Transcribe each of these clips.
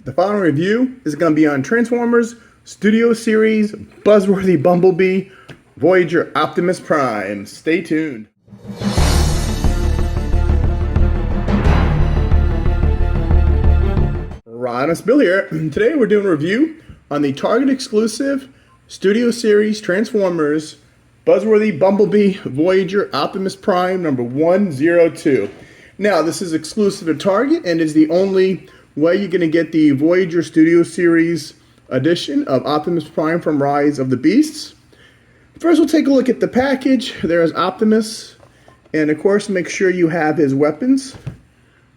The final review is going to be on Transformers Studio Series Buzzworthy Bumblebee Voyager Optimus Prime. Stay tuned. Rodimusbill here. Today we're doing a review on the Target exclusive Studio Series Transformers Buzzworthy Bumblebee Voyager Optimus Prime number 102. Now this is exclusive to Target and is the only way you're going to get the Voyager Studio Series edition of Optimus Prime from Rise of the Beasts. First we'll take a look at the package. There's Optimus, and of course make sure you have his weapons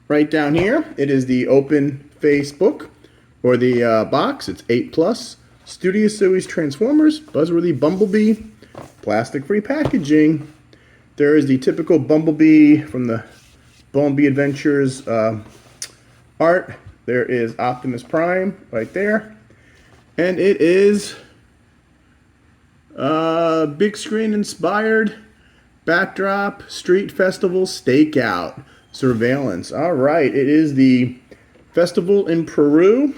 right down here. It is the open face book, or the box. It's 8+. Studio Series Transformers Buzzworthy Bumblebee, plastic-free packaging. There is the typical Bumblebee from the Bumblebee Adventures art. There is Optimus Prime right there. And it is big screen inspired backdrop, street festival stakeout, surveillance. All right, it is the festival in Peru.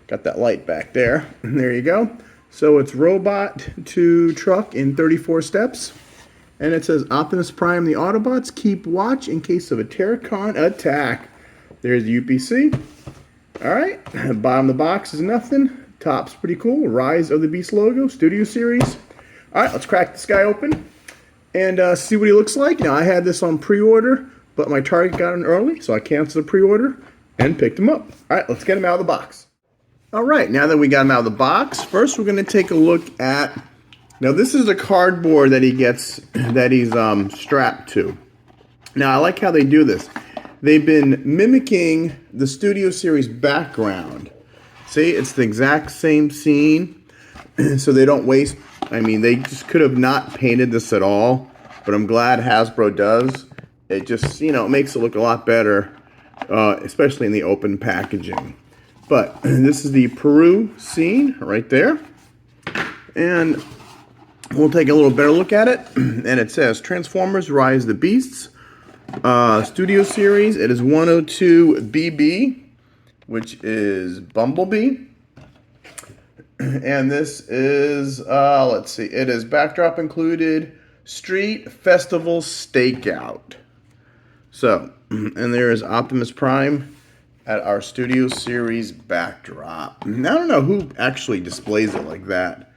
Got that light back there. There you go. So it's robot to truck in 34 steps. And it says Optimus Prime, the Autobots keep watch in case of a Terracon attack. There's the UPC. Alright, bottom of the box is nothing. Top's pretty cool. Rise of the Beast logo, Studio Series. Alright, let's crack this guy open and see what he looks like. Now, I had this on pre-order, but my Target got it early, so I canceled the pre-order and picked him up. Alright, let's get him out of the box. Alright, now that we got him out of the box, first we're going to take a look at... Now, this is the cardboard that he gets, that he's strapped to. Now, I like how they do this. They've been mimicking the Studio Series background. See, it's the exact same scene, so they don't waste. I mean, they just could have not painted this at all, but I'm glad Hasbro does. It just, you know, it makes it look a lot better, especially in the open packaging. But this is the Peru scene right there, and we'll take a little better look at it. And it says Transformers Rise of the Beasts. Studio Series. It is 102 BB, which is Bumblebee. And this is, let's see, it is backdrop included, street festival stakeout. So, and there is Optimus Prime at our Studio Series backdrop. Now, I don't know who actually displays it like that.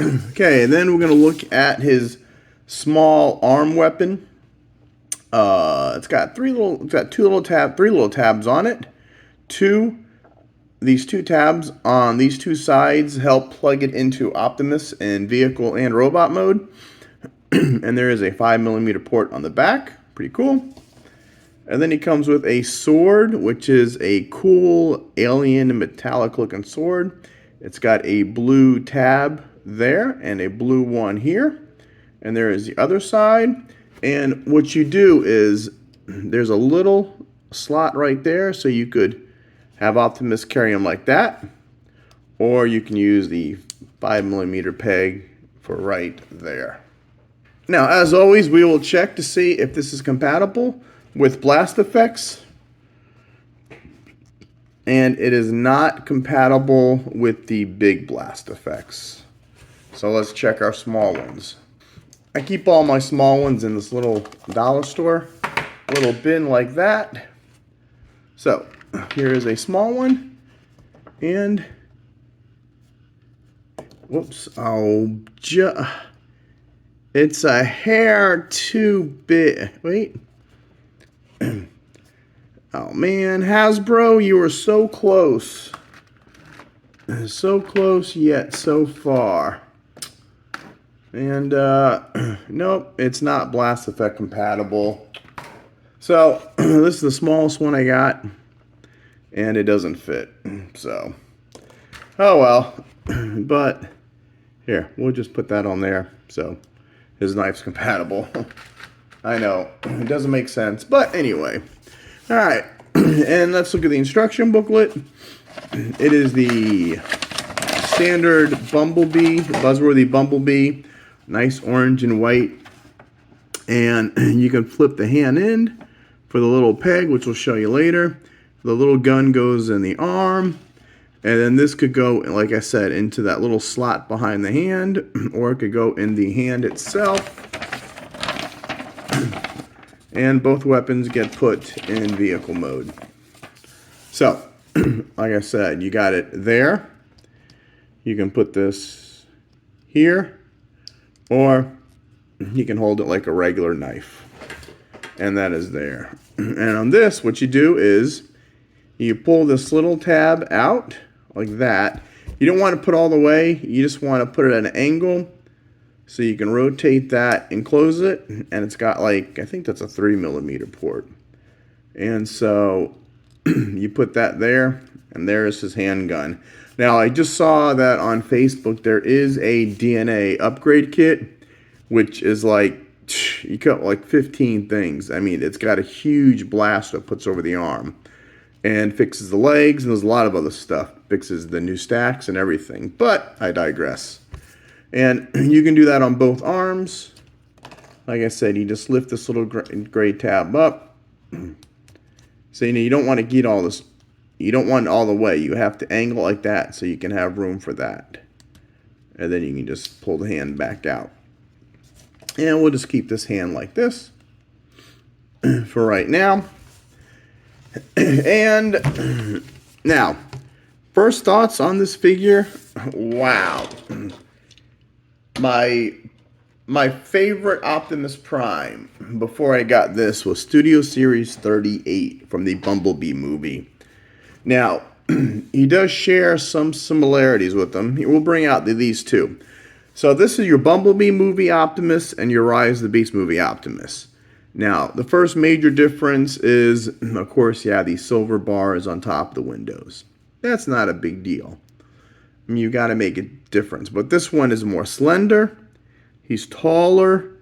Okay, and then we're going to look at his small arm weapon. It's got three little tabs on it. These two tabs on these two sides help plug it into Optimus in vehicle and robot mode. And there is a 5mm port on the back. Pretty cool. And then he comes with a sword, which is a cool alien metallic looking sword. It's got a blue tab there and a blue one here. And there is the other side. And what you do is there's a little slot right there, so you could have Optimus carry him like that, or you can use the 5mm peg for right there. Now, as always, we will check to see if this is compatible with blast effects, and it is not compatible with the big blast effects. So let's check our small ones. I keep all my small ones in this little dollar store, little bin like that. So here is a small one, and whoops, it's a hair too big. Wait. Oh man, Hasbro, you were so close. So close yet so far. And nope, it's not blast effect compatible. So this is the smallest one I got, and it doesn't fit. So, oh well. But here, we'll just put that on there. So his knife's compatible. I know, it doesn't make sense, but anyway. All right, and let's look at the instruction booklet. It is the standard Bumblebee, Buzzworthy Bumblebee. Nice orange and white. And you can flip the hand end for the little peg, which we'll show you later. the little gun goes in the arm. And then this could go, like I said, into that little slot behind the hand, or it could go in the hand itself. And both weapons get put in vehicle mode. So, like I said, you got it there. You can put this here, or you can hold it like a regular knife. And that is there. And on this, what you do is you pull this little tab out like that. You don't want to put all the way. You just want to put it at an angle so you can rotate that and close it. And it's got like, I think that's a 3mm port. And so you put that there, and there's his handgun. Now, I just saw that on Facebook there is a DNA upgrade kit, which is like, you got like 15 things. I mean, it's got a huge blaster that puts over the arm and fixes the legs, and there's a lot of other stuff. Fixes the new stacks and everything. But I digress. And you can do that on both arms. Like I said, you just lift this little gray tab up. So you don't want to get all this. You don't want it all the way. You have to angle like that so you can have room for that. And then you can just pull the hand back out. And we'll just keep this hand like this for right now. And now, first thoughts on this figure. Wow. My favorite Optimus Prime before I got this was Studio Series 38 from the Bumblebee movie. Now, he does share some similarities with them. We'll bring out these two. So this is your Bumblebee movie Optimus and your Rise of the Beast movie Optimus. Now, the first major difference is, of course, yeah, these silver bars on top of the windows. That's not a big deal. I mean, you got to make a difference. But this one is more slender. He's taller.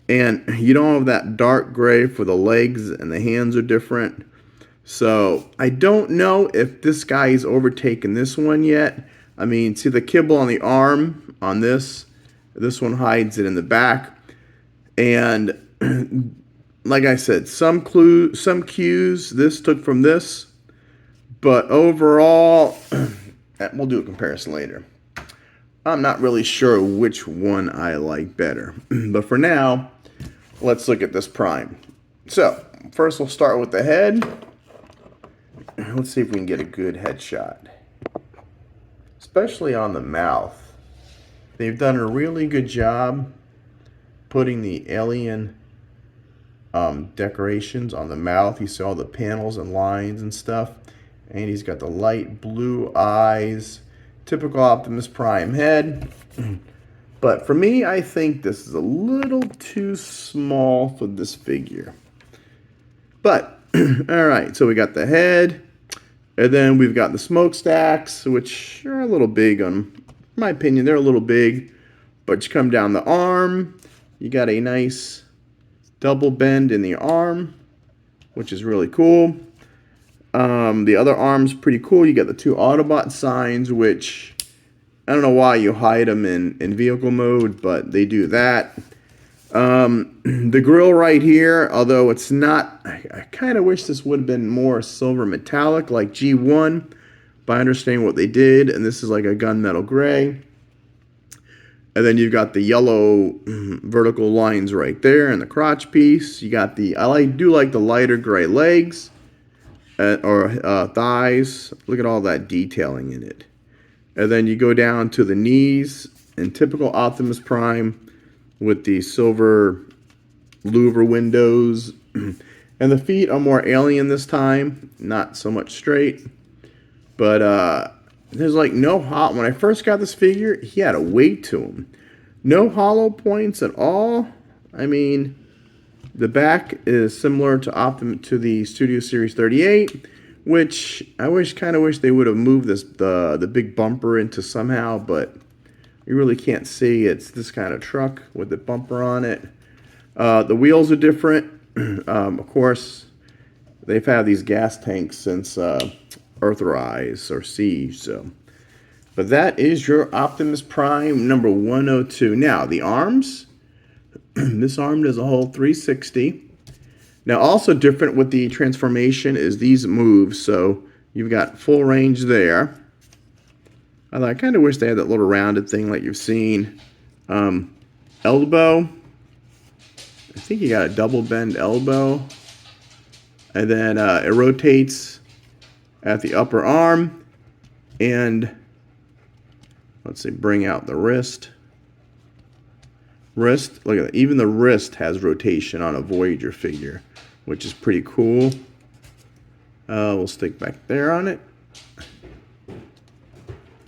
And you don't have that dark gray for the legs, and the hands are different. So, I don't know if this guy is overtaken this one yet. I mean, see the kibble on the arm on this? This one hides it in the back. And like I said, some cues this took from this, but overall, we'll do a comparison later. I'm not really sure which one I like better, but for now, let's look at this Prime. So, first we'll start with the head. Let's see if we can get a good headshot, especially on the mouth. They've done a really good job putting the alien decorations on the mouth. You see all the panels and lines and stuff, and he's got the light blue eyes, typical Optimus Prime head. But for me, I think this is a little too small for this figure. But all right, so we got the head, and then we've got the smokestacks, which are a little big on, in my opinion, they're a little big. But you come down the arm, you got a nice double bend in the arm, which is really cool. The other arm's pretty cool. You got the two Autobot signs, which I don't know why you hide them in vehicle mode, but they do that. The grill right here, although it's not, I kind of wish this would have been more silver metallic like G1, but I understand what they did, and this is like a gunmetal gray. And then you've got the yellow vertical lines right there in the crotch piece. You got the, I do like the lighter gray legs or thighs. Look at all that detailing in it. And then you go down to the knees in typical Optimus Prime with the silver louver windows. And the feet are more alien this time, not so much straight. But there's like no hot. When I first got this figure, he had a weight to him. No hollow points at all. I mean, the back is similar to the Studio Series 38, which I kind of wish they would have moved the big bumper into somehow, but you really can't see. It's this kind of truck with the bumper on it. The wheels are different. Of course, they've had these gas tanks since Earthrise or Siege, so. But that is your Optimus Prime number 102. Now, the arms. This arm does a whole 360. Now, also different with the transformation is these moves. So you've got full range there. I kind of wish they had that little rounded thing like you've seen. Elbow. I think you got a double bend elbow. And then it rotates at the upper arm. And let's see, bring out the wrist. Wrist, look at that. Even the wrist has rotation on a Voyager figure, which is pretty cool. We'll stick back there on it.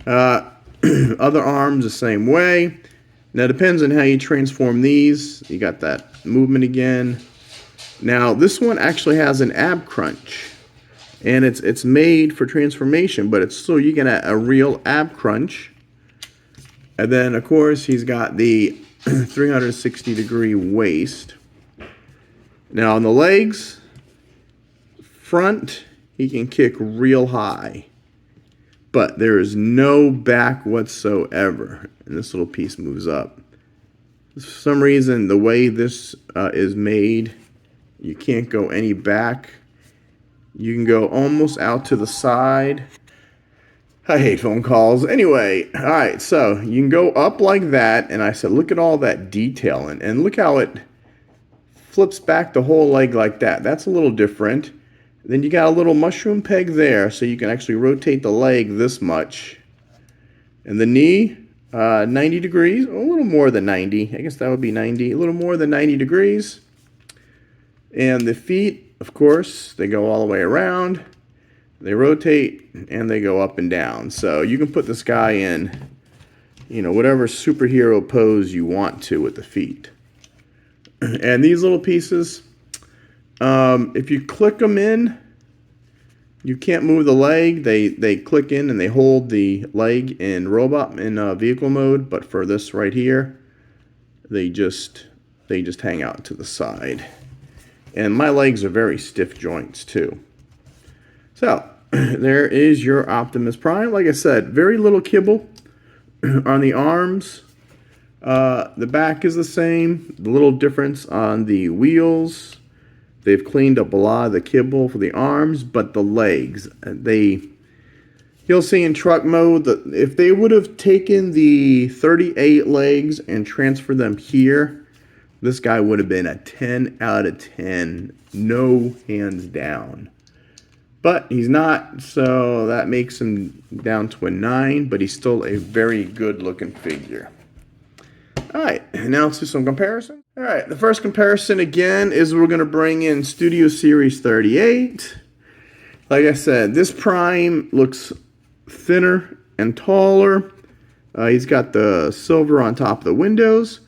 Other arms the same way. Now, it depends on how you transform these. You got that movement again. Now, this one actually has an ab crunch. And it's made for transformation, but it's so you get a real ab crunch. And then, of course, he's got the 360-degree waist. Now, on the legs, front, he can kick real high. But there is no back whatsoever. And this little piece moves up. For some reason, the way this is made, you can't go any back. You can go almost out to the side. I hate phone calls. Anyway, all right, so you can go up like that. And I said, look at all that detail. And look how it flips back the whole leg like that. That's a little different. Then you got a little mushroom peg there, so you can actually rotate the leg this much. And the knee, 90 degrees, a little more than 90. I guess that would be 90, a little more than 90 degrees. And the feet, of course, they go all the way around. They rotate, and they go up and down. So you can put this guy in, whatever superhero pose you want to with the feet. And these little pieces, if you click them in, you can't move the leg. They click in and they hold the leg in vehicle mode. But for this right here, they just hang out to the side. And my legs are very stiff joints too. So there is your Optimus Prime. Like I said, very little kibble on the arms. The back is the same. The little difference on the wheels. They've cleaned up a lot of the kibble for the arms, but the legs, you'll see in truck mode that if they would have taken the 38 legs and transferred them here, this guy would have been a 10 out of 10, no hands down. But he's not, so that makes him down to a 9, but he's still a very good looking figure. Alright, now let's do some comparison. Alright, the first comparison again is we're going to bring in Studio Series 38. Like I said, this Prime looks thinner and taller. He's got the silver on top of the windows,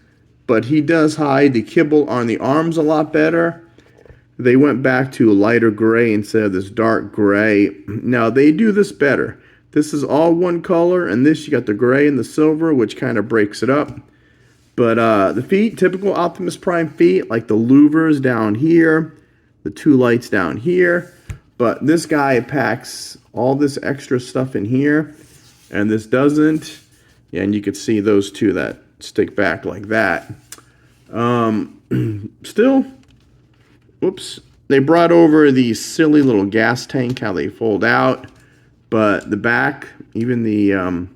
but he does hide the kibble on the arms a lot better. They went back to a lighter gray instead of this dark gray. Now, they do this better. This is all one color, and this you got the gray and the silver, which kind of breaks it up. But the feet, typical Optimus Prime feet, like the louvers down here, the two lights down here. But this guy packs all this extra stuff in here, and this doesn't. And you can see those two that stick back like that. Still, whoops, they brought over the silly little gas tank, how they fold out. But the back, even the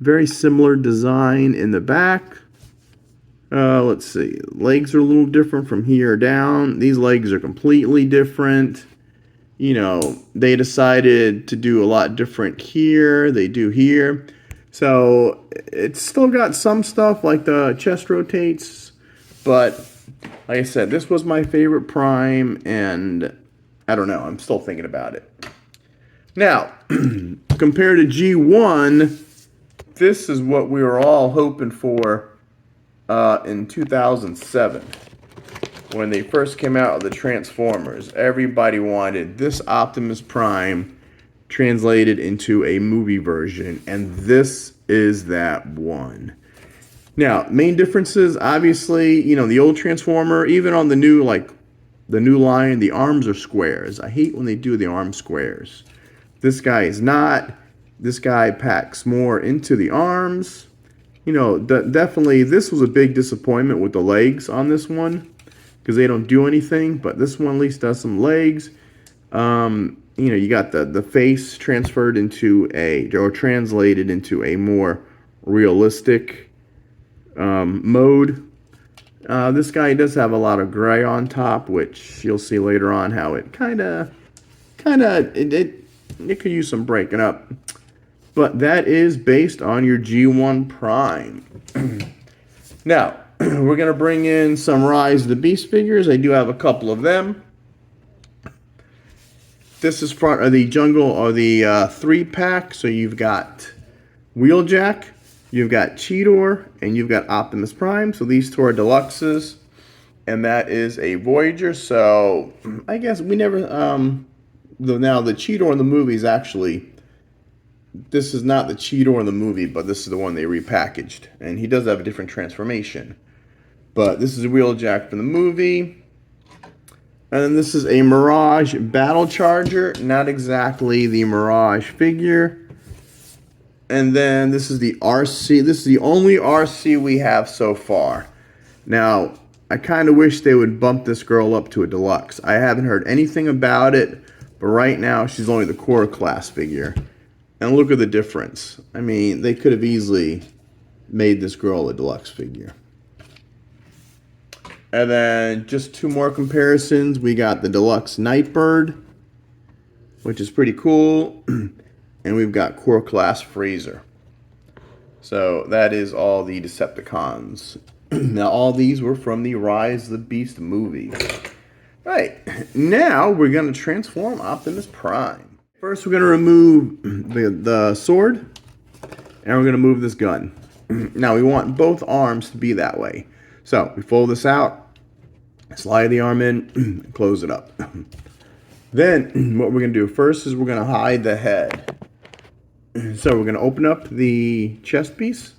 very similar design in the back. Let's see. Legs are a little different from here down. These legs are completely different. They decided to do a lot different here. They do here. So it's still got some stuff like the chest rotates. But like I said, this was my favorite Prime. And I don't know. I'm still thinking about it. Now, compared to G1, this is what we were all hoping for. In 2007, when they first came out with the Transformers, everybody wanted this Optimus Prime translated into a movie version, and this is that one. Now, main differences, obviously, the old Transformer, even on the new line, the arms are squares. I hate when they do the arm squares. This guy is not. This guy packs more into the arms. Definitely this was a big disappointment with the legs on this one, because they don't do anything. But this one at least does some legs. You know, you got the face transferred into or translated into a more realistic mode. This guy does have a lot of gray on top, which you'll see later on how it it could use some breaking up. But that is based on your G1 Prime. Now, we're going to bring in some Rise of the Beast figures. I do have a couple of them. This is part of the Jungle or the 3-pack. So you've got Wheeljack, you've got Cheetor, and you've got Optimus Prime. So these two are deluxes. And that is a Voyager. So I guess we never... now the Cheetor in the movie is actually... This is not the Cheetor in the movie, but this is the one they repackaged. And he does have a different transformation. But this is a Wheeljack from the movie. And then this is a Mirage Battle Charger. Not exactly the Mirage figure. And then this is the RC. This is the only RC we have so far. Now, I kind of wish they would bump this girl up to a deluxe. I haven't heard anything about it. But right now, she's only the core class figure. And look at the difference. I mean, they could have easily made this girl a deluxe figure. And then just two more comparisons. We got the deluxe Nightbird, which is pretty cool. And we've got core class Freezer. So that is all the Decepticons. Now all these were from the Rise of the Beast movie. Right, now we're going to transform Optimus Prime. First we're going to remove the sword. And we're going to move this gun. Now we want both arms to be that way. So we fold this out, slide the arm in, close it up. Then what we're going to do first is we're going to hide the head. So we're going to open up the chest piece.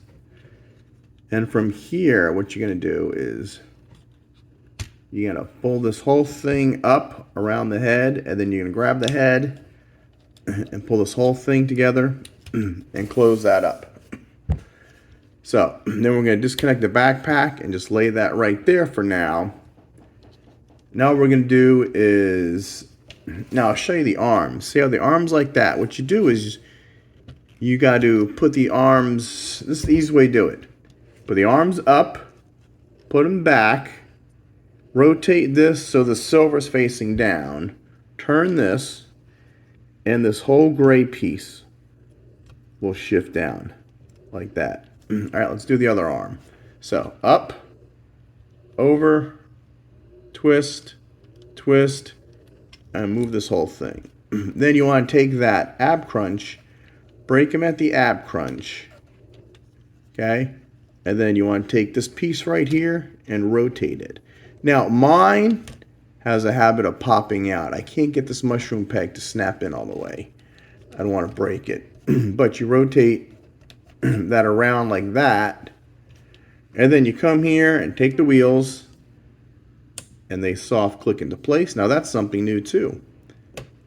And from here, what you're going to do is you're going to fold this whole thing up around the head. And then you're going to grab the head and pull this whole thing together and close that up. So, then we're going to disconnect the backpack and just lay that right there for now. Now what we're going to do is, now I'll show you the arms. See how the arms like that? What you do is you got to put the arms, this is the easy way to do it. Put the arms up, put them back, rotate this so the silver's facing down, turn this, and this whole gray piece will shift down like that. All right, let's do the other arm. So up, over, twist, twist, and move this whole thing. Then you want to take that ab crunch, break them at the ab crunch, okay? And then you want to take this piece right here and rotate it. Now mine has a habit of popping out. I can't get this mushroom peg to snap in all the way. I don't want to break it. But you rotate that around like that, and then you come here and take the wheels and they soft click into place. Now that's something new too,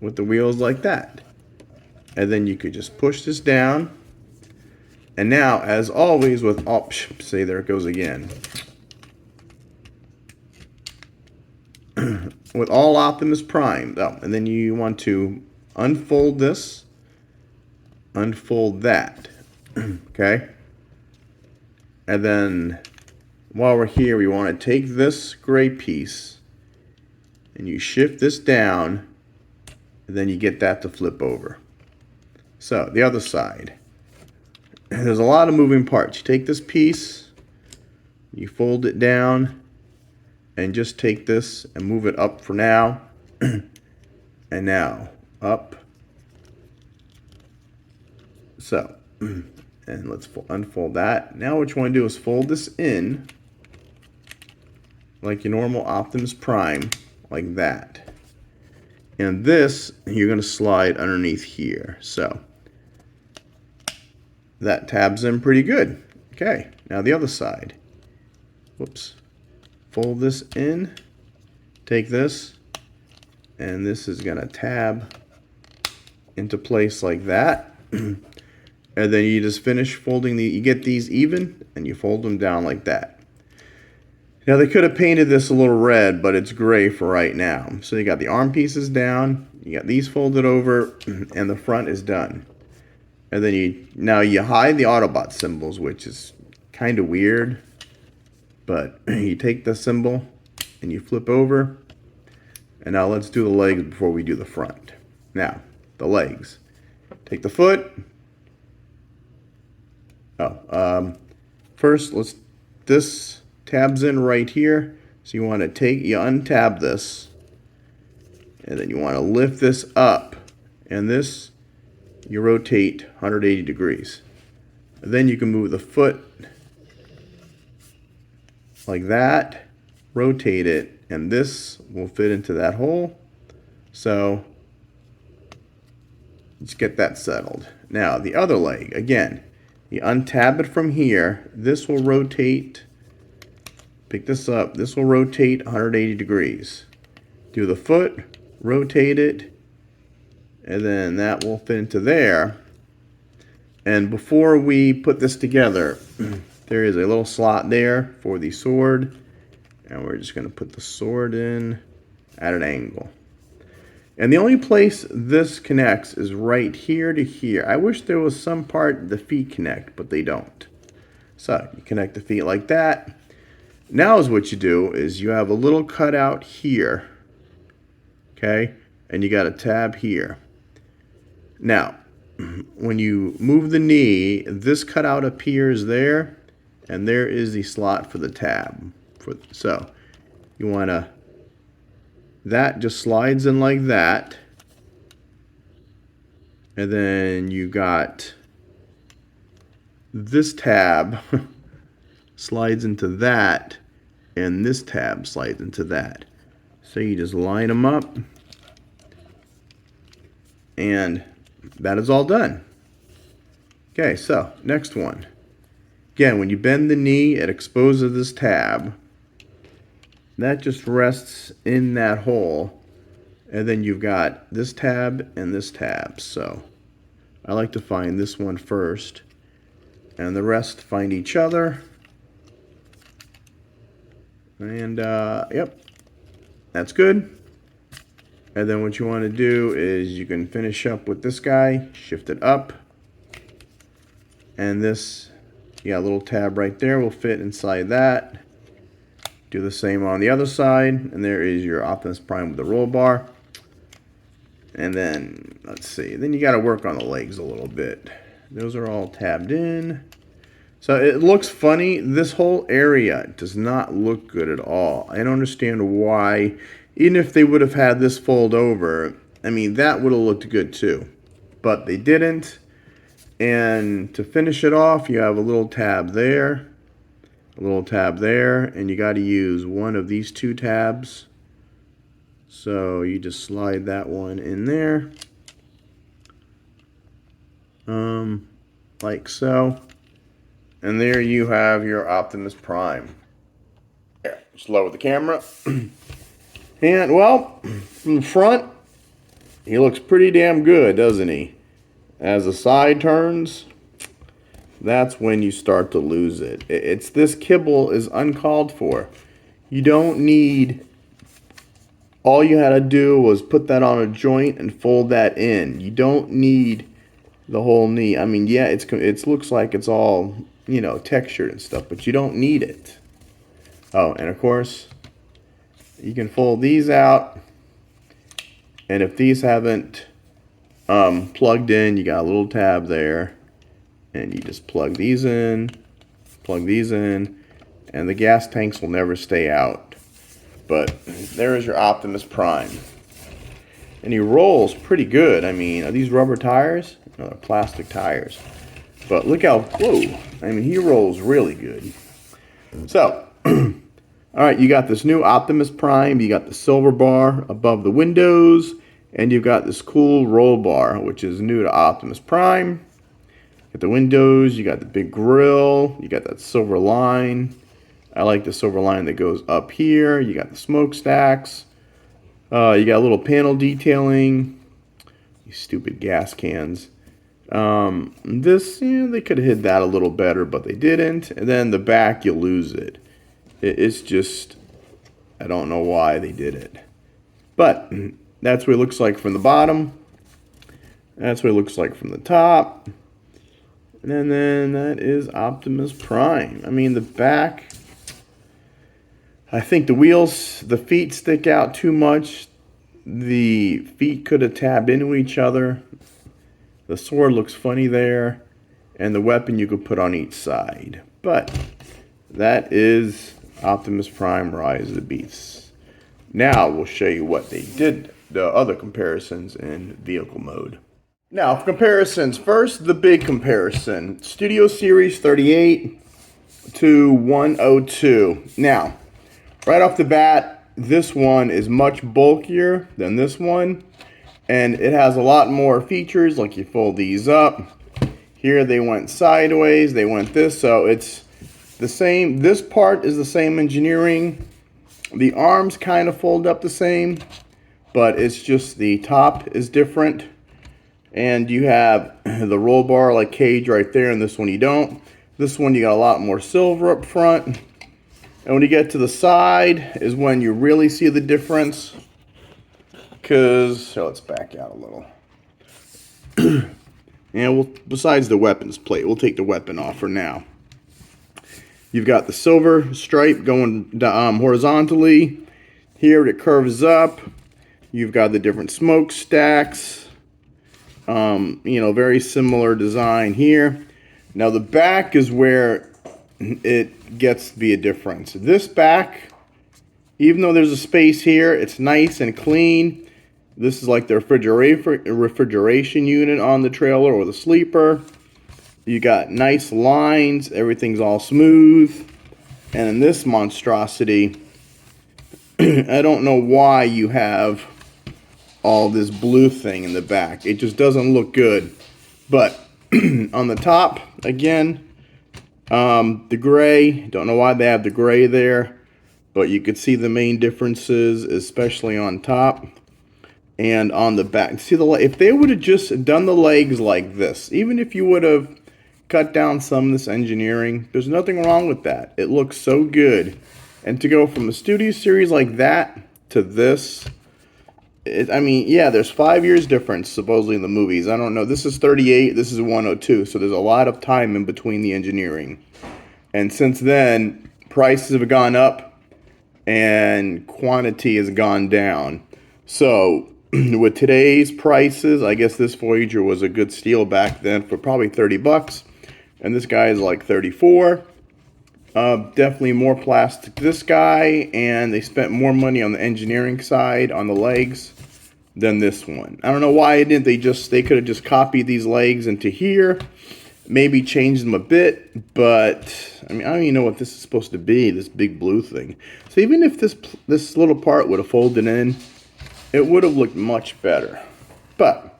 with the wheels like that. And then you could just push this down, and now as always with say there it goes again. With all Optimus Prime, and then you want to unfold this, unfold that. Okay, and then while we're here, we want to take this gray piece and you shift this down, and then you get that to flip over. So the other side, there's a lot of moving parts. You take this piece, you fold it down, and just take this and move it up for now. And now up. So and let's unfold that. Now what you want to do is fold this in like your normal Optimus Prime, like that. And this, you're going to slide underneath here. So that tabs in pretty good. Okay, now the other side. Whoops. Fold this in, take this, and this is going to tab into place like that. And then you just finish folding you get these even, and you fold them down like that. Now they could have painted this a little red, but it's gray for right now. So you got the arm pieces down, you got these folded over, and the front is done. And then now you hide the Autobot symbols, which is kind of weird. But you take the symbol and you flip over. And now let's do the legs before we do the front. Now, the legs. Take the foot. First, this tabs in right here. So you want to you untab this. And then you want to lift this up. And this, you rotate 180 degrees. And then you can move the foot like that, rotate it, and this will fit into that hole. So let's get that settled. Now the other leg, again, you untab it from here. This will rotate, pick this up, this will rotate 180 degrees. Do the foot, rotate it, and then that will fit into there. And before we put this together, there is a little slot there for the sword, and we're just going to put the sword in at an angle. And the only place this connects is right here to here. I wish there was some part the feet connect, but they don't. So you connect the feet like that. Now is what you do is you have a little cutout here, okay, and you got a tab here. Now, when you move the knee, this cutout appears there, and there is the slot for the tab. So you want to, that just slides in like that, and then you got this tab slides into that, and this tab slides into that. So you just line them up, and that is all done. Okay, so next one. Again, when you bend the knee, it exposes this tab. That just rests in that hole. And then you've got this tab and this tab. So I like to find this one first. And the rest find each other. And, yep, that's good. And then what you want to do is you can finish up with this guy, shift it up. And this, you got a little tab right there, will fit inside that. Do the same on the other side, and there is your Optimus Prime with the roll bar. And then, let's see, then you got to work on the legs a little bit. Those are all tabbed in. So it looks funny. This whole area does not look good at all. I don't understand why. Even if they would have had this fold over, I mean, that would have looked good too. But they didn't. And to finish it off, you have a little tab there, a little tab there, and you got to use one of these two tabs. So you just slide that one in there, like so. And there you have your Optimus Prime. Here, just lower the camera. And, well, from the front, he looks pretty damn good, doesn't he? As the side turns, that's when you start to lose it. It's this kibble is uncalled for. You don't need, all you had to do was put that on a joint and fold that in. You don't need the whole knee. I mean, yeah, it looks like it's all, you know, textured and stuff, but you don't need it. Oh, and of course, you can fold these out, and if these haven't plugged in, you got a little tab there, and you just plug these in, and the gas tanks will never stay out. But there is your Optimus Prime, and he rolls pretty good. I mean, are these rubber tires? No, they're plastic tires. But look how, whoa, I mean, he rolls really good. So, all right, you got this new Optimus Prime. You got the silver bar above the windows, and you've got this cool roll bar, which is new to Optimus Prime. Got the windows, you got the big grill, you got that silver line. I like the silver line that goes up here. You got the smokestacks. You got a little panel detailing. You stupid gas cans. This, yeah, they could have hid that a little better, but they didn't. And then the back, you lose it. It's just, I don't know why they did it. But that's what it looks like from the bottom. That's what it looks like from the top. And then that is Optimus Prime. I mean, the back, I think the wheels, the feet stick out too much. The feet could have tabbed into each other. The sword looks funny there. And the weapon you could put on each side. But that is Optimus Prime Rise of the Beasts. Now we'll show you what they did, the other comparisons in vehicle mode. Now, for comparisons, first the big comparison. Studio Series 38 to 102. Now, right off the bat, this one is much bulkier than this one. And it has a lot more features, like you fold these up. Here they went sideways, they went this, so it's the same. This part is the same engineering. The arms kind of fold up the same, but it's just the top is different. And you have the roll bar like cage right there, and this one you don't. This one you got a lot more silver up front. And when you get to the side is when you really see the difference. So let's back out a little. And besides the weapons plate, we'll take the weapon off for now. You've got the silver stripe going horizontally. Here it curves up. You've got the different smokestacks. Very similar design here. Now the back is where it gets to be a difference. This back, even though there's a space here, it's nice and clean. This is like the refrigeration unit on the trailer or the sleeper. You got nice lines. Everything's all smooth. And in this monstrosity, I don't know why you have all this blue thing in the back. It just doesn't look good. But on the top, again, the gray. Don't know why they have the gray there. But you could see the main differences, especially on top. And on the back, see if they would have just done the legs like this, even if you would have cut down some of this engineering, there's nothing wrong with that. It looks so good. And to go from a studio series like that to this, there's 5 years difference supposedly in the movies. I don't know. This is 38, this is 102, so there's a lot of time in between the engineering. And since then, prices have gone up and quantity has gone down. So with today's prices, I guess this Voyager was a good steal back then for probably 30 bucks. And this guy is like 34. Definitely more plastic this guy, and they spent more money on the engineering side on the legs than this one. I don't know why it didn't. They could have just copied these legs into here, maybe changed them a bit, but I don't even know what this is supposed to be, this big blue thing. So even if this little part would have folded in, it would have looked much better. But,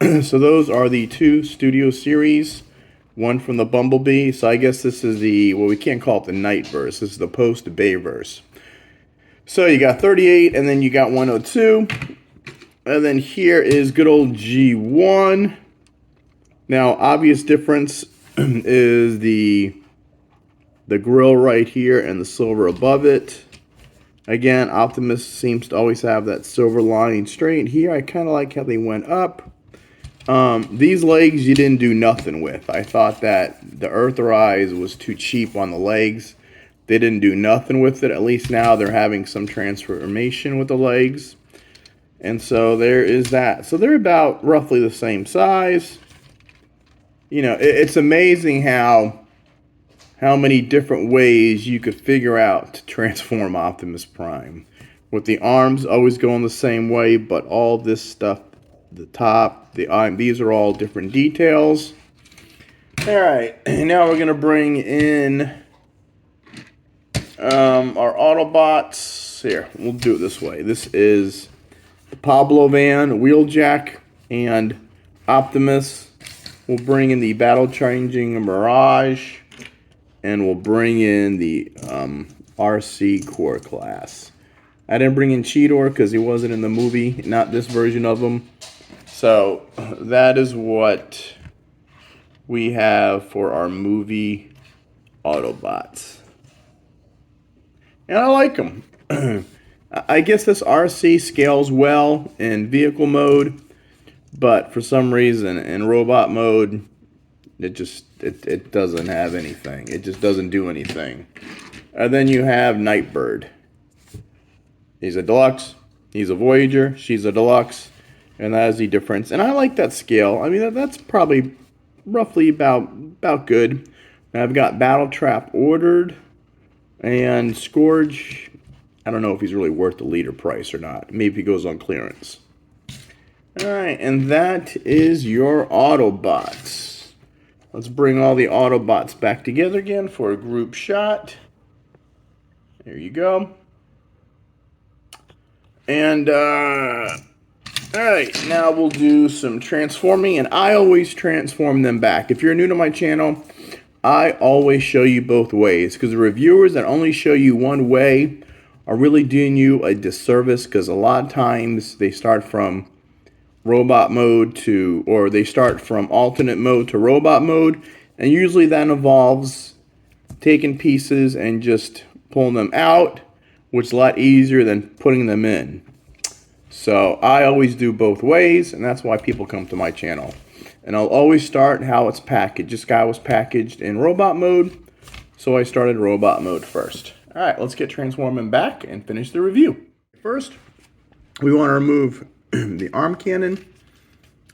so those are the two Studio Series. One from the Bumblebee. So I guess this is we can't call it the night verse. This is the post-Bay verse. So you got 38, and then you got 102. And then here is good old G1. Now, obvious difference is the grill right here and the silver above it. Again, Optimus seems to always have that silver line straight. Here, I kind of like how they went up. These legs you didn't do nothing with. I thought that the Earthrise was too cheap on the legs. They didn't do nothing with it. At least now they're having some transformation with the legs. And so there is that. So they're about roughly the same size. It's amazing how many different ways you could figure out to transform Optimus Prime. With the arms always going the same way, but all this stuff, the top, the eye, these are all different details. Alright, now we're going to bring in our Autobots. Here, we'll do it this way. This is the Pablo van, Wheeljack, and Optimus. We'll bring in the battle-changing Mirage. And we'll bring in the RC Core class. I didn't bring in Cheetor because he wasn't in the movie, not this version of him. So that is what we have for our movie Autobots. and I like them. I guess this RC scales well in vehicle mode, but for some reason in robot mode, it doesn't have anything. It just doesn't do anything. And then you have Nightbird. He's a deluxe. He's a Voyager. She's a deluxe. And that is the difference. And I like that scale. I mean, that's probably roughly about good. I've got Battle Trap ordered. And Scourge, I don't know if he's really worth the leader price or not. Maybe he goes on clearance. Alright, and that is your Autobots. Let's bring all the Autobots back together again for a group shot. There you go. And, alright, now we'll do some transforming, and I always transform them back. If you're new to my channel, I always show you both ways, because the reviewers that only show you one way are really doing you a disservice, because a lot of times they start from robot mode to, or they start from alternate mode to robot mode, and usually that involves taking pieces and just pulling them out, which is a lot easier than putting them in. So I always do both ways, and that's why people come to my channel. And I'll always start how it's packaged. This guy was packaged in robot mode, so I started robot mode first. Alright, let's get transforming back and finish the review. First, we want to remove the arm cannon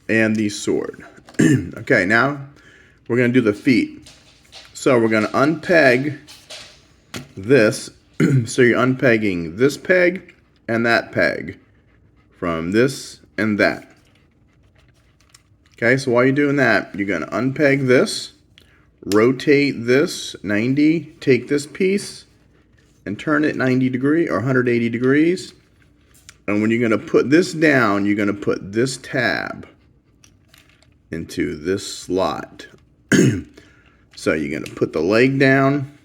and the sword. Okay, now we're going to do the feet. So we're going to unpeg this. So you're unpegging this peg and that peg from this and that. Okay, so while you're doing that, you're going to unpeg this, rotate this 90, take this piece and turn it 90 degrees or 180 degrees. And when you're going to put this down, you're going to put this tab into this slot. So you're going to put the leg down,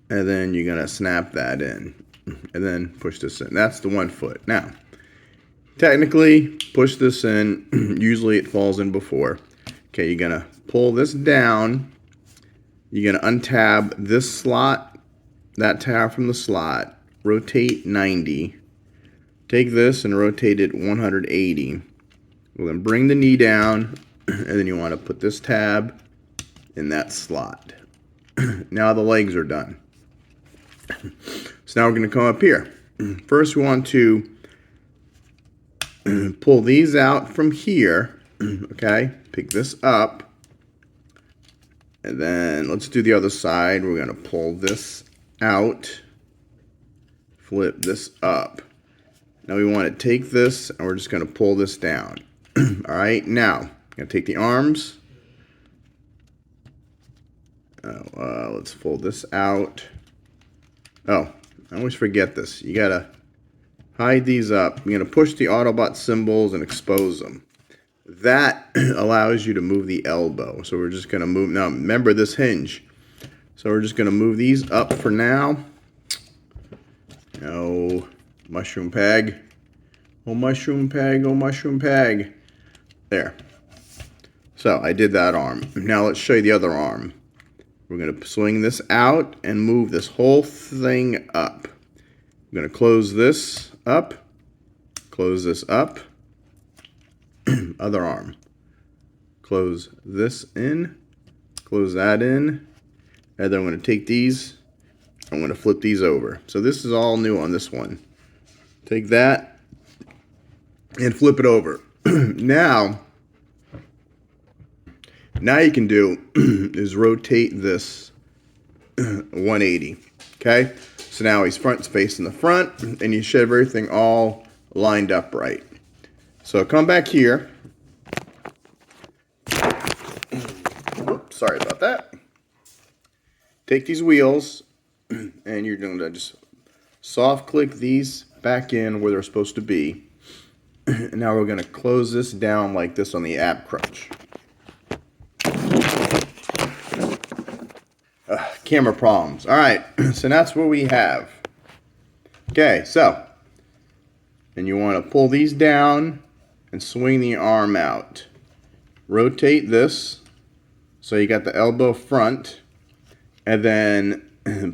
and then you're going to snap that in, and then push this in. That's the 1 foot. Now, technically, push this in. Usually it falls in before. Okay, you're going to pull this down. You're going to untab this slot, that tab from the slot, rotate 90. Take this and rotate it 180. Well, then bring the knee down, and then you want to put this tab in that slot. Now the legs are done. So now we're going to come up here. First we want to pull these out from here. Okay, pick this up. And then let's do the other side. We're going to pull this out. Flip this up. Now we want to take this and we're just going to pull this down. Alright, now I'm going to take the arms. Let's fold this out. Oh, I always forget this. You got to hide these up. You're going to push the Autobot symbols and expose them. That allows you to move the elbow. So we're just going to move. Now remember this hinge. So we're just going to move these up for now. Oh, mushroom peg. Oh, mushroom peg. Oh, mushroom peg. There. So I did that arm. Now let's show you the other arm. We're going to swing this out and move this whole thing up. I'm going to close this up. Close this up. Other arm. Close this in. Close that in. And then I'm going to take these. I'm going to flip these over. So this is all new on this one. Take that and flip it over. Now you can do is rotate this 180. Okay? So now he's front facing the front, and you should have everything all lined up right. So come back here. Oops, sorry about that. Take these wheels, and you're going to just soft click these back in where they're supposed to be. And now we're going to close this down like this on the ab crunch. Camera problems. Alright, so that's what we have. Okay, so, and you want to pull these down and swing the arm out. Rotate this so you got the elbow front, and then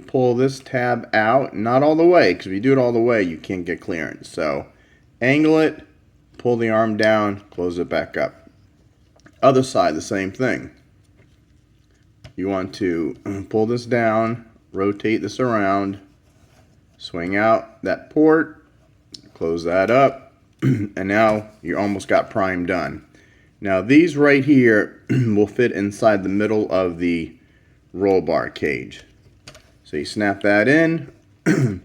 pull this tab out, not all the way, because if you do it all the way, you can't get clearance. So angle it, pull the arm down, close it back up. Other side, the same thing. You want to pull this down, rotate this around, swing out that port, close that up, and now you almost got Prime done. Now these right here will fit inside the middle of the roll bar cage. So you snap that in, and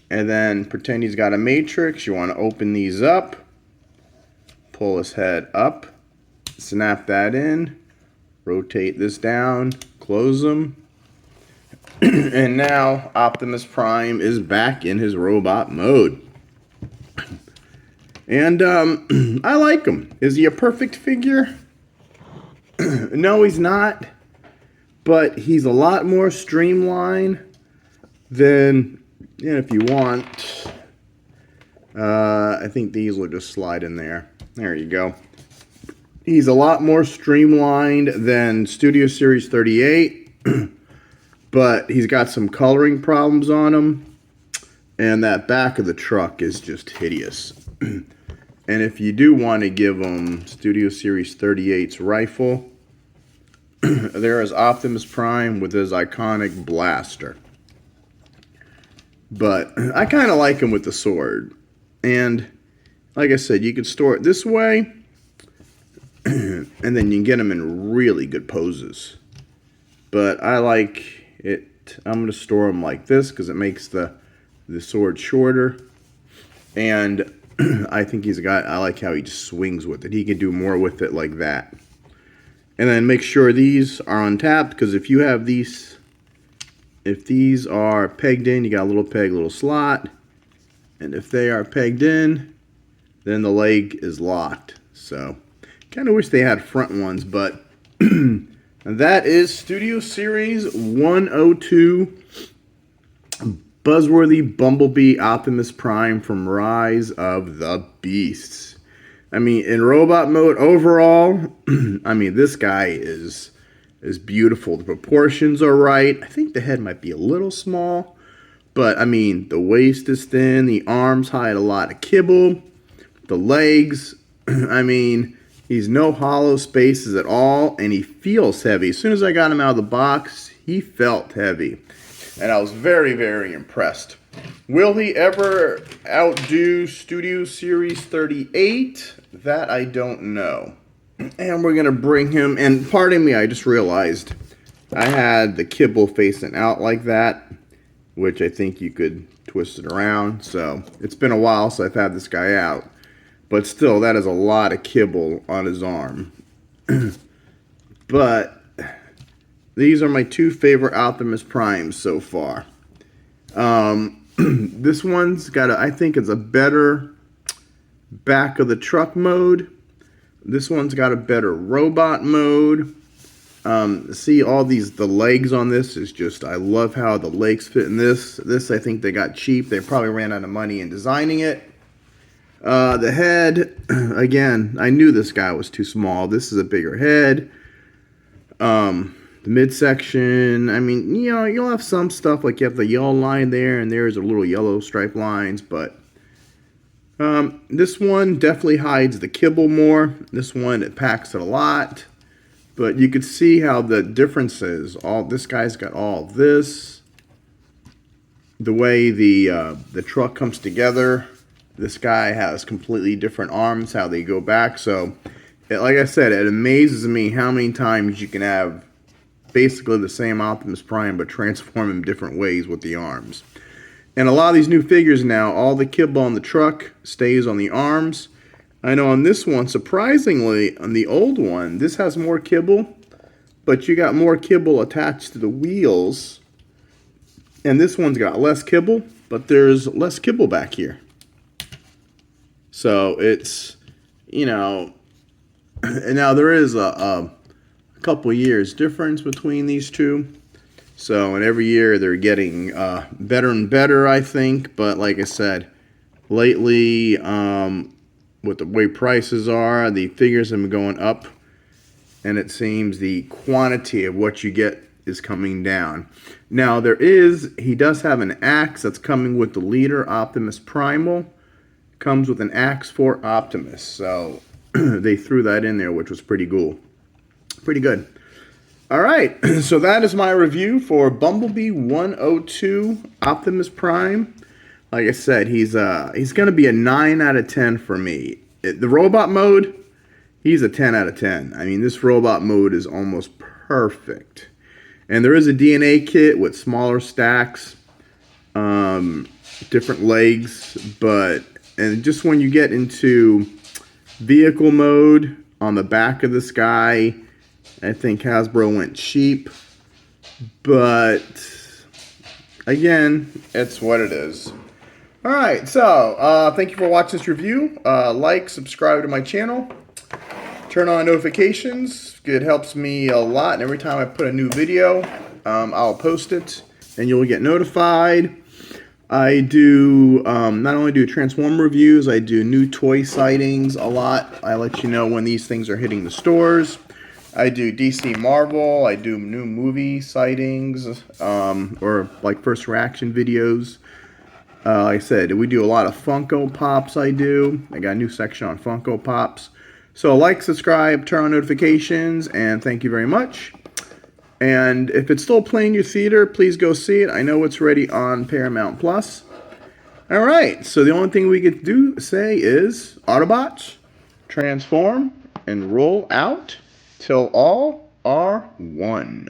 then pretend he's got a matrix. You want to open these up, pull his head up, snap that in, rotate this down, close them, and now Optimus Prime is back in his robot mode. And I like him. Is he a perfect figure? No, he's not. But he's a lot more streamlined than, if you want, I think these will just slide in there. There you go. He's a lot more streamlined than Studio Series 38, but he's got some coloring problems on him, and that back of the truck is just hideous. And if you do want to give him Studio Series 38's rifle, there is Optimus Prime with his iconic blaster. But I kind of like him with the sword. And like I said, you can store it this way, and then you can get him in really good poses. But I like it. I'm going to store him like this because it makes the sword shorter. And I think I like how he just swings with it. He can do more with it like that. And then make sure these are untapped, because if these are pegged in, you got a little peg, little slot. And if they are pegged in, then the leg is locked. So, kind of wish they had front ones, but that is Studio Series 102 Buzzworthy Bumblebee Optimus Prime from Rise of the Beasts. I mean, in robot mode overall, I mean, this guy is beautiful. The proportions are right. I think the head might be a little small, but I mean, the waist is thin, the arms hide a lot of kibble, the legs, I mean, he's no hollow spaces at all, and he feels heavy. As soon as I got him out of the box, he felt heavy, and I was very, very impressed. Will he ever outdo Studio Series 38? That I don't know. And we're going to bring him, and pardon me, I just realized I had the kibble facing out like that, which I think you could twist it around. So it's been a while since I've had this guy out. But still, that is a lot of kibble on his arm. But these are my two favorite Optimus Primes so far. This one's got I think it's a better back of the truck mode. This one's got a better robot mode. See all the legs on this is just, I love how the legs fit in this. This I think they got cheap. They probably ran out of money in designing it. The head, again, I knew this guy was too small. This is a bigger head. The midsection, I mean, you'll have some stuff like you have the yellow line there, and there's a little yellow stripe lines, but this one definitely hides the kibble more. This one, it packs it a lot, but you could see how the difference is. This guy's got all this. The way the truck comes together, this guy has completely different arms, how they go back. So, like I said, it amazes me how many times you can have basically the same Optimus Prime, but transform him different ways with the arms. And a lot of these new figures now, all the kibble on the truck stays on the arms. I know on this one, surprisingly, on the old one, this has more kibble, but you got more kibble attached to the wheels. And this one's got less kibble, but there's less kibble back here. So it's, and now there is a couple years difference between these two. So, and every year they're getting better and better, I think. But like I said, lately, with the way prices are, the figures have been going up. And it seems the quantity of what you get is coming down. Now he does have an axe that's coming with the leader, Optimus Primal. Comes with an axe for Optimus. So they threw that in there, which was pretty cool. Pretty good. All right, so that is my review for Bumblebee 102 Optimus Prime. Like I said, he's going to be a 9 out of 10 for me. The robot mode, he's a 10 out of 10. I mean, this robot mode is almost perfect. And there is a DNA kit with smaller stacks, different legs, and just when you get into vehicle mode on the back of this guy, I think Hasbro went cheap, but again, it's what it is. All right, so thank you for watching this review. Like, subscribe to my channel, turn on notifications. It helps me a lot, and every time I put a new video, I'll post it, and you'll get notified. I do not only do Transformer reviews, I do new toy sightings a lot. I let you know when these things are hitting the stores. I do DC Marvel, I do new movie sightings, or like first reaction videos. Like I said, we do a lot of Funko Pops I got a new section on Funko Pops. So like, subscribe, turn on notifications, and thank you very much. And if it's still playing your theater, please go see it. I know it's ready on Paramount Plus. All right, so the only thing we could say is Autobots, transform and roll out till all are one.